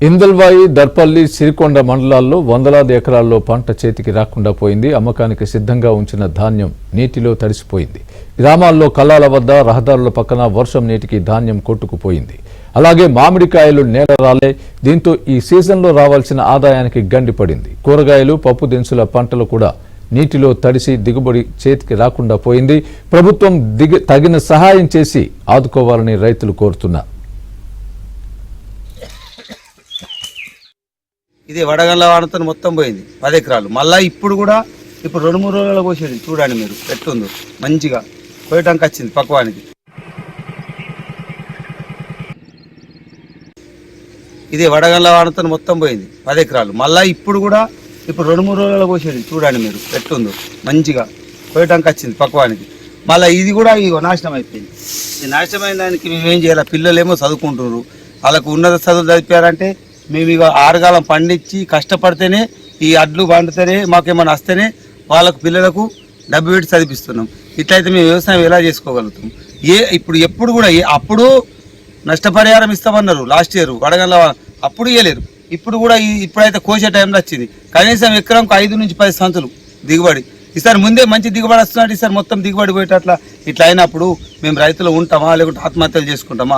ఇందల్వాయి, దర్పల్లి, సిరికొండ మండలాల్లో వందలాది ఎకరాల్లో పంట చేతికి రాకుండా పోయింది. అమ్మకానికి సిద్ధంగా ఉంచిన ధాన్యం నీటిలో తడిసిపోయింది. గ్రామాల్లో కల్లాల వద్ద, రహదారుల పక్కన వర్షం నీటికి ధాన్యం కొట్టుకుపోయింది. అలాగే మామిడికాయలు నేల రాలే. దీంతో ఈ సీజన్లో రావాల్సిన ఆదాయానికి గండి పడింది. కూరగాయలు, పప్పు దినుసుల పంటలు కూడా నీటిలో తడిసి దిగుబడి చేతికి రాకుండా పోయింది. ప్రభుత్వం తగిన సహాయం చేసి ఆదుకోవాలని రైతులు కోరుతున్నారు. ఇది వడగండ్ల వానతో మొత్తం పోయింది 10 ఎకరాలు. మళ్ళీ ఇప్పుడు 2-3 రోజుల్లో కోసేది. చూడండి మీరు ఎట్లుందో, మంచిగా కోయటానికి వచ్చింది పక్వానికి. ఇది వడగండ్ల వానతో మొత్తం పోయింది 10 ఎకరాలు. మళ్ళీ ఇప్పుడు 2-3 రోజుల్లో కోసేది. చూడండి మీరు ఎట్లుందో, మంచిగా కోయటానికి వచ్చింది పక్వానికి. మళ్ళీ ఇది కూడా నాశనం అయిపోయింది. ఈ నాశనమైన దానికి మేమేం చేయాలి? పిల్లలేమో చదువుకుంటున్నారు, వాళ్ళకు ఉన్నత చదువులు చదివారంటే మేము ఆరుగాలం పండించి కష్టపడితేనే ఈ అడ్లు పండితేనే మాకేమైనా వస్తేనే వాళ్ళకు పిల్లలకు డబ్బు పెట్టి చదివిస్తున్నాం. ఇట్లయితే మేము వ్యవసాయం ఎలా చేసుకోగలుగుతాం? ఇప్పుడు అప్పుడు నష్టపరిహారం ఇస్తామన్నారు లాస్ట్ ఇయర్ వడగండ్ల, అప్పుడు ఇవ్వలేరు. ఇప్పుడైతే కోసే టైంలో వచ్చింది. కనీసం ఎకరంకు 5 నుంచి 10 సంచులు దిగుబడి. ఈసారి ముందే మంచి దిగుబడి వస్తున్నాడు. ఈసారి మొత్తం దిగుబడి పోయేటట్లా ఇట్లా అయినప్పుడు మేము రైతులు ఉంటామా, లేకుంటే ఆత్మహత్యలు చేసుకుంటామా?